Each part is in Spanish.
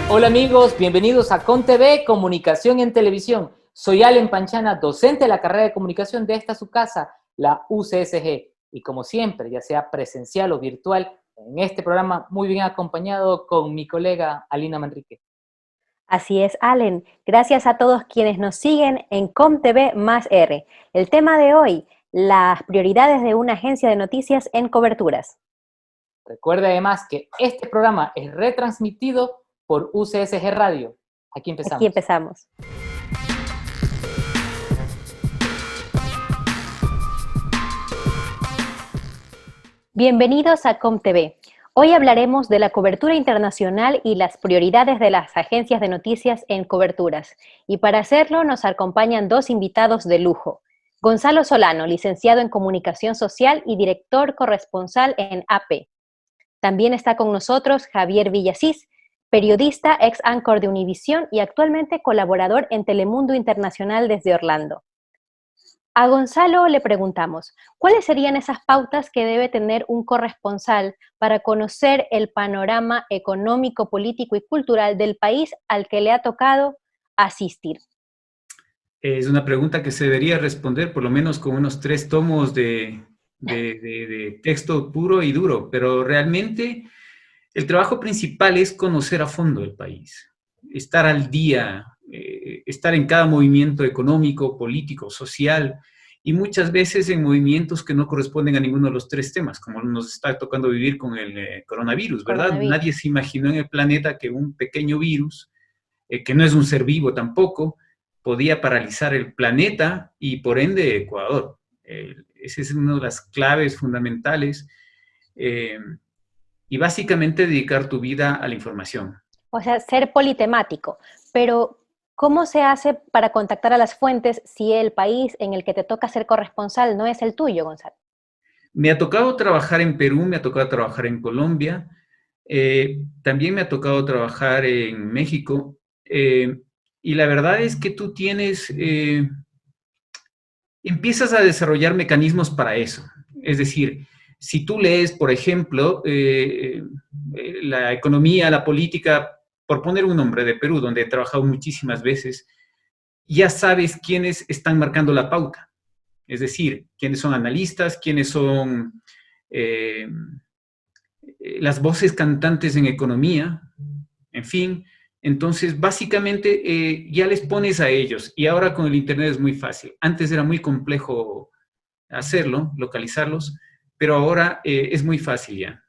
Hola amigos, bienvenidos a ConTV, Comunicación en Televisión. Soy Allen Panchana, docente de la carrera de comunicación de esta su casa, la UCSG. Y como siempre, ya sea presencial o virtual, en este programa muy bien acompañado con mi colega Alina Manrique. Así es, Allen. Gracias a todos quienes nos siguen en ComTV más R. El tema de hoy, las prioridades de una agencia de noticias en coberturas. Recuerde además que este programa es retransmitido por UCSG Radio. Aquí Aquí empezamos. empezamos. Bienvenidos a ComTV. Hoy hablaremos de la cobertura internacional y las prioridades de las agencias de noticias en coberturas. Y para hacerlo nos acompañan dos invitados de lujo. Gonzalo Solano, licenciado en Comunicación Social y director corresponsal en AP. También está con nosotros Javier Villasís, periodista, ex anchor de Univisión y actualmente colaborador en Telemundo Internacional desde Orlando. A Gonzalo le preguntamos, ¿cuáles serían esas pautas que debe tener un corresponsal para conocer el panorama económico, político y cultural del país al que le ha tocado asistir? Es una pregunta que se debería responder por lo menos con unos 3 tomos de texto puro y duro, pero realmente el trabajo principal es conocer a fondo el país, estar al día, estar en cada movimiento económico, político, social, y muchas veces en movimientos que no corresponden a ninguno de los 3 temas, como nos está tocando vivir con el coronavirus, ¿verdad? Nadie se imaginó en el planeta que un pequeño virus, que no es un ser vivo tampoco, podía paralizar el planeta y por ende Ecuador. Esa es una de las claves fundamentales. Y básicamente dedicar tu vida a la información. O sea, ser politemático, pero ¿cómo se hace para contactar a las fuentes si el país en el que te toca ser corresponsal no es el tuyo, Gonzalo? Me ha tocado trabajar en Perú, me ha tocado trabajar en Colombia, también me ha tocado trabajar en México, y la verdad es que tú empiezas a desarrollar mecanismos para eso. Es decir, si tú lees, por ejemplo, la economía, la política, por poner un nombre de Perú, donde he trabajado muchísimas veces, ya sabes quiénes están marcando la pauta. Es decir, quiénes son analistas, quiénes son las voces cantantes en economía, en fin. Entonces, básicamente, ya les pones a ellos. Y ahora con el Internet es muy fácil. Antes era muy complejo hacerlo, localizarlos, pero ahora es muy fácil ya.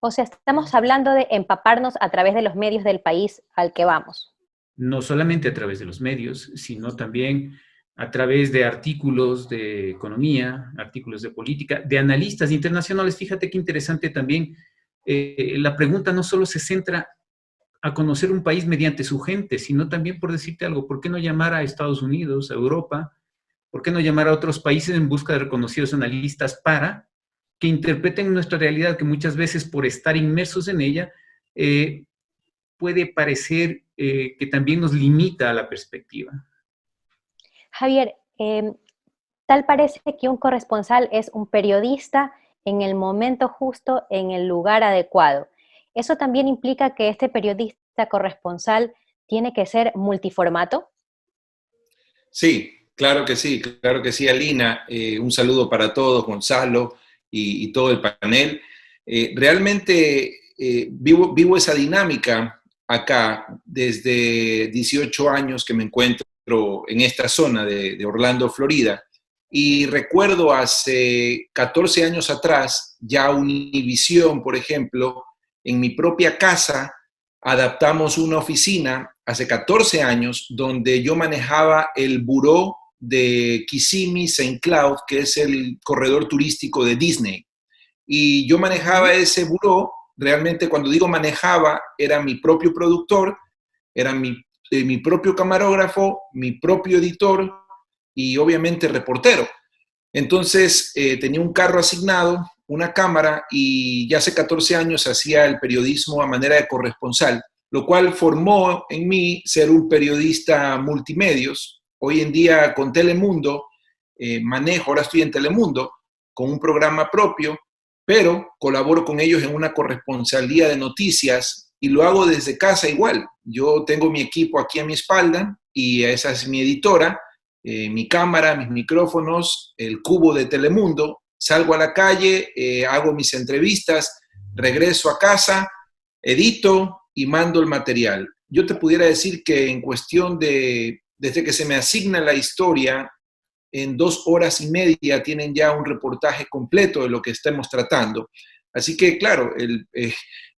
O sea, estamos hablando de empaparnos a través de los medios del país al que vamos. No solamente a través de los medios, sino también a través de artículos de economía, artículos de política, de analistas internacionales. Fíjate qué interesante también. La pregunta no solo se centra a conocer un país mediante su gente, sino también, por decirte algo, ¿por qué no llamar a Estados Unidos, a Europa? ¿Por qué no llamar a otros países en busca de reconocidos analistas para que interpreten nuestra realidad, que muchas veces por estar inmersos en ella, puede parecer que también nos limita a la perspectiva? Javier, tal parece que un corresponsal es un periodista en el momento justo, en el lugar adecuado. ¿Eso también implica que este periodista corresponsal tiene que ser multiformato? Sí, claro que sí, Alina. Un saludo para todos, Gonzalo y todo el panel. Realmente vivo esa dinámica acá desde 18 años que me encuentro en esta zona de Orlando, Florida. Y recuerdo hace 14 años atrás, ya Univisión, por ejemplo, en mi propia casa, adaptamos una oficina hace 14 años donde yo manejaba el buró de Kissimmee St. Cloud, que es el corredor turístico de Disney. Y yo manejaba ese buró, realmente cuando digo manejaba, era mi propio productor, era mi propio camarógrafo, mi propio editor y obviamente reportero. Entonces tenía un carro asignado, una cámara, y ya hace 14 años hacía el periodismo a manera de corresponsal, lo cual formó en mí ser un periodista multimedios. Hoy en día con Telemundo ahora estoy en Telemundo con un programa propio, pero colaboro con ellos en una corresponsalía de noticias y lo hago desde casa igual. Yo tengo mi equipo aquí a mi espalda y esa es mi editora, mi cámara, mis micrófonos, el cubo de Telemundo. Salgo a la calle, hago mis entrevistas, regreso a casa, edito y mando el material. Yo te pudiera decir que en cuestión desde que se me asigna la historia, en 2 horas y media tienen ya un reportaje completo de lo que estamos tratando. Así que, claro,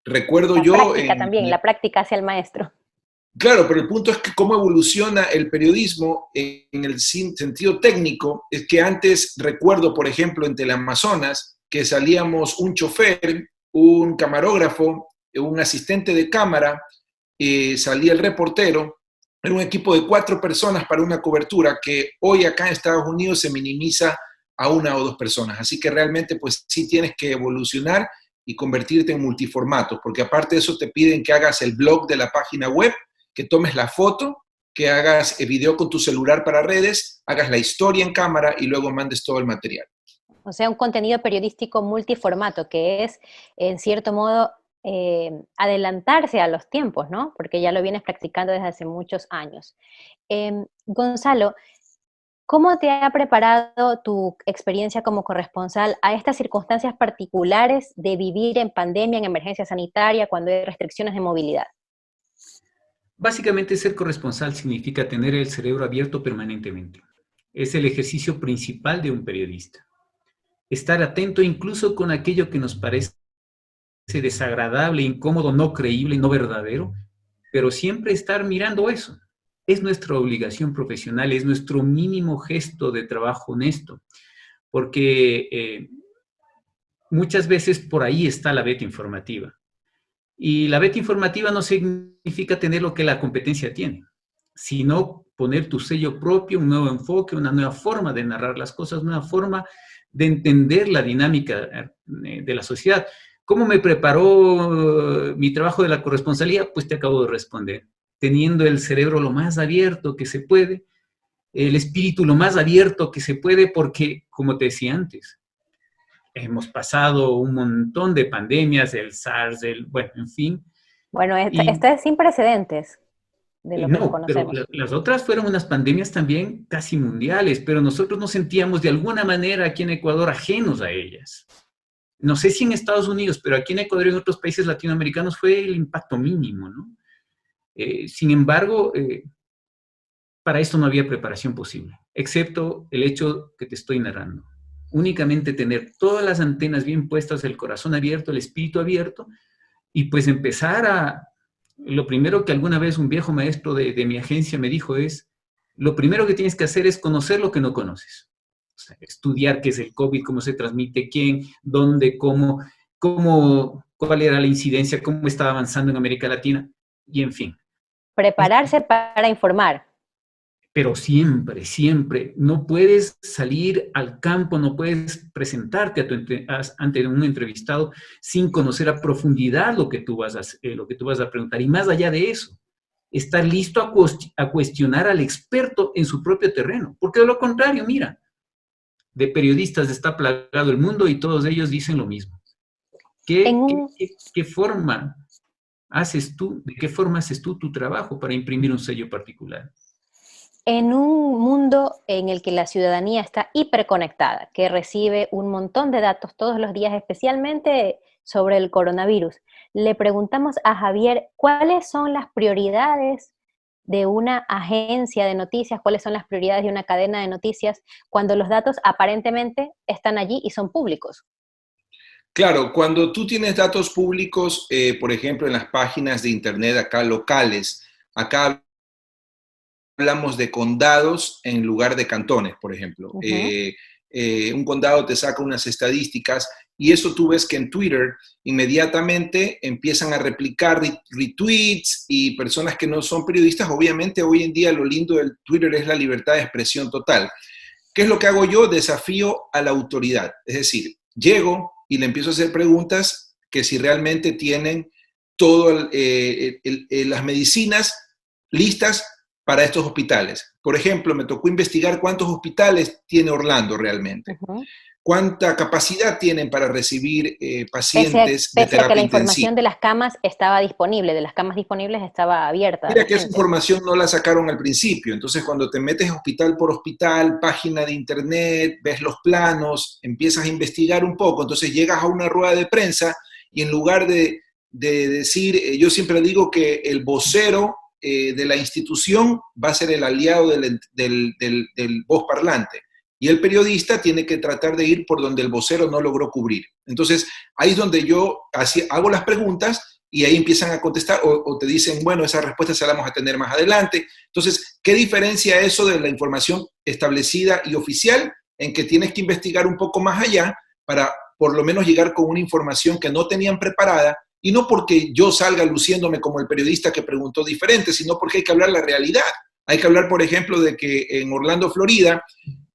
recuerdo yo... La práctica hacia el maestro. Claro, pero el punto es que cómo evoluciona el periodismo en el sentido técnico, es que antes recuerdo, por ejemplo, en Teleamazonas, que salíamos un chofer, un camarógrafo, un asistente de cámara, salía el reportero, era un equipo de 4 personas para una cobertura que hoy acá en Estados Unidos se minimiza a 1 o 2 personas. Así que realmente pues sí tienes que evolucionar y convertirte en multiformato, porque aparte de eso te piden que hagas el blog de la página web, que tomes la foto, que hagas el video con tu celular para redes, hagas la historia en cámara y luego mandes todo el material. O sea, un contenido periodístico multiformato, que es, en cierto modo, adelantarse a los tiempos, ¿no? Porque ya lo vienes practicando desde hace muchos años. Gonzalo, ¿cómo te ha preparado tu experiencia como corresponsal a estas circunstancias particulares de vivir en pandemia, en emergencia sanitaria, cuando hay restricciones de movilidad? Básicamente, ser corresponsal significa tener el cerebro abierto permanentemente. Es el ejercicio principal de un periodista. Estar atento incluso con aquello que nos parece desagradable, incómodo, no creíble, no verdadero, pero siempre estar mirando eso. Es nuestra obligación profesional, es nuestro mínimo gesto de trabajo honesto, porque muchas veces por ahí está la beta informativa. Y la beta informativa no significa tener lo que la competencia tiene, sino poner tu sello propio, un nuevo enfoque, una nueva forma de narrar las cosas, una forma de entender la dinámica de la sociedad. ¿Cómo me preparó mi trabajo de la corresponsalía? Pues te acabo de responder. Teniendo el cerebro lo más abierto que se puede, el espíritu lo más abierto que se puede, porque, como te decía antes, hemos pasado un montón de pandemias, el SARS, bueno, en fin. Bueno, esto es sin precedentes de lo que No, pero conocemos. las otras fueron unas pandemias también casi mundiales, pero nosotros nos sentíamos de alguna manera aquí en Ecuador ajenos a ellas. No sé si en Estados Unidos, pero aquí en Ecuador y en otros países latinoamericanos fue el impacto mínimo, ¿no? Sin embargo, para esto no había preparación posible, excepto el hecho que te estoy narrando. Únicamente tener todas las antenas bien puestas, el corazón abierto, el espíritu abierto, y pues empezar lo primero que alguna vez un viejo maestro de mi agencia me dijo es, lo primero que tienes que hacer es conocer lo que no conoces. O sea, estudiar qué es el COVID, cómo se transmite, quién, dónde, cómo, cuál era la incidencia, cómo estaba avanzando en América Latina, y en fin. Prepararse para informar. Pero siempre, siempre, no puedes salir al campo, no puedes presentarte ante un entrevistado sin conocer a profundidad lo que tú vas a preguntar. Y más allá de eso, estar listo a cuestionar al experto en su propio terreno. Porque de lo contrario, mira, de periodistas está plagado el mundo y todos ellos dicen lo mismo. ¿Qué forma haces tú, de qué forma haces tú tu trabajo para imprimir un sello particular? En un mundo en el que la ciudadanía está hiperconectada, que recibe un montón de datos todos los días, especialmente sobre el coronavirus, le preguntamos a Javier cuáles son las prioridades de una agencia de noticias, cuáles son las prioridades de una cadena de noticias cuando los datos aparentemente están allí y son públicos. Claro, cuando tú tienes datos públicos, por ejemplo, en las páginas de internet acá locales, acá hablamos de condados en lugar de cantones, por ejemplo. Un condado te saca unas estadísticas y eso tú ves que en Twitter inmediatamente empiezan a replicar retweets y personas que no son periodistas. Obviamente hoy en día lo lindo del Twitter es la libertad de expresión total. ¿Qué es lo que hago yo? Desafío a la autoridad. Es decir, llego y le empiezo a hacer preguntas que si realmente tienen todas las medicinas listas para estos hospitales. Por ejemplo, me tocó investigar cuántos hospitales tiene Orlando realmente, cuánta capacidad tienen para recibir pacientes de pese a que terapia la intensiva. información de las camas estaba disponible, de las camas disponibles estaba abierta. Mira que esa información no la sacaron al principio, entonces cuando te metes hospital por hospital, página de internet, ves los planos, empiezas a investigar un poco, entonces llegas a una rueda de prensa y en lugar de decir, yo siempre digo que el vocero de la institución va a ser el aliado del voz parlante. Y el periodista tiene que tratar de ir por donde el vocero no logró cubrir. Entonces, ahí es donde yo hago las preguntas y ahí empiezan a contestar o te dicen, bueno, esa respuesta se la vamos a tener más adelante. Entonces, ¿qué diferencia eso de la información establecida y oficial en que tienes que investigar un poco más allá para por lo menos llegar con una información que no tenían preparada? Y no porque yo salga luciéndome como el periodista que preguntó diferente, sino porque hay que hablar la realidad. Hay que hablar, por ejemplo, de que en Orlando, Florida,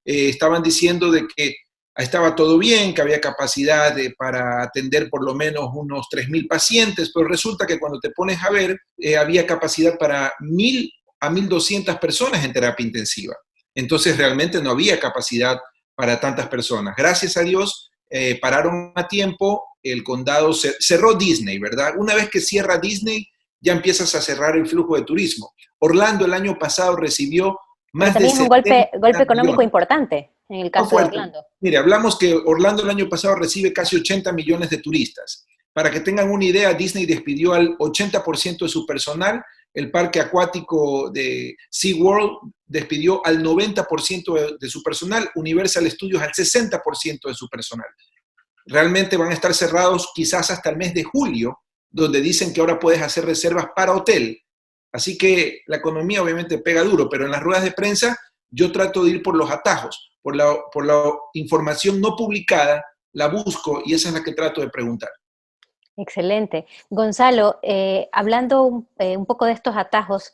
estaban diciendo de que estaba todo bien, que había capacidad para atender por lo menos unos 3,000 pacientes, pero resulta que cuando te pones a ver, había capacidad para 1,000 a 1,200 personas en terapia intensiva. Entonces realmente no había capacidad para tantas personas. Gracias a Dios, pararon a tiempo, el condado cerró Disney, ¿verdad? Una vez que cierra Disney, ya empiezas a cerrar el flujo de turismo. Orlando el año pasado recibió más también de es un golpe económico importante en el caso de Orlando. Mire, hablamos que Orlando el año pasado recibe casi 80 millones de turistas. Para que tengan una idea, Disney despidió al 80% de su personal, el parque acuático de SeaWorld despidió al 90% de su personal, Universal Studios al 60% de su personal. Realmente van a estar cerrados quizás hasta el mes de julio, donde dicen que ahora puedes hacer reservas para hotel. Así que la economía obviamente pega duro, pero en las ruedas de prensa yo trato de ir por los atajos, por la información no publicada, la busco y esa es la que trato de preguntar. Excelente. Gonzalo, hablando un poco de estos atajos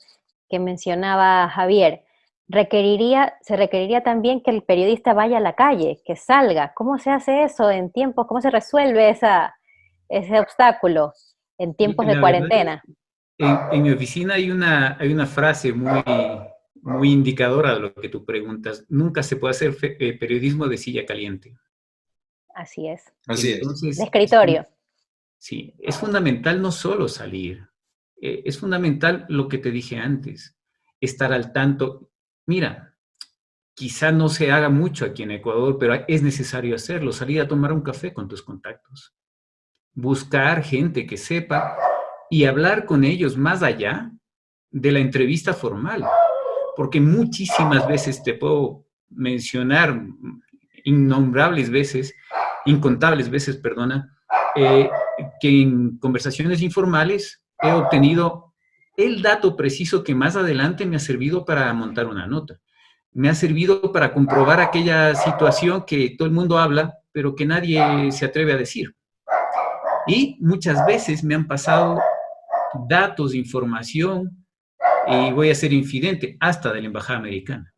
que mencionaba Javier, se requeriría también que el periodista vaya a la calle, que salga. ¿Cómo se hace eso en tiempos? ¿Cómo se resuelve ese obstáculo en tiempos de cuarentena? En mi oficina hay una frase muy indicadora de lo que tú preguntas. Nunca se puede hacer periodismo de silla caliente. Así es. Entonces, de escritorio. Sí, es fundamental no solo salir, es fundamental lo que te dije antes, estar al tanto. Mira, quizá no se haga mucho aquí en Ecuador, pero es necesario hacerlo, salir a tomar un café con tus contactos, buscar gente que sepa y hablar con ellos más allá de la entrevista formal, porque muchísimas veces te puedo mencionar, incontables veces, perdona, que en conversaciones informales he obtenido el dato preciso que más adelante me ha servido para montar una nota. Me ha servido para comprobar aquella situación que todo el mundo habla, pero que nadie se atreve a decir. Y muchas veces me han pasado datos, información, y voy a ser infidente, hasta de la Embajada Americana.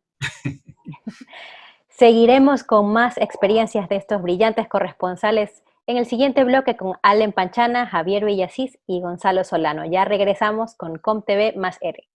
Seguiremos con más experiencias de estos brillantes corresponsales en el siguiente bloque con Allen Panchana, Javier Villasís y Gonzalo Solano. Ya regresamos con ComTV más R.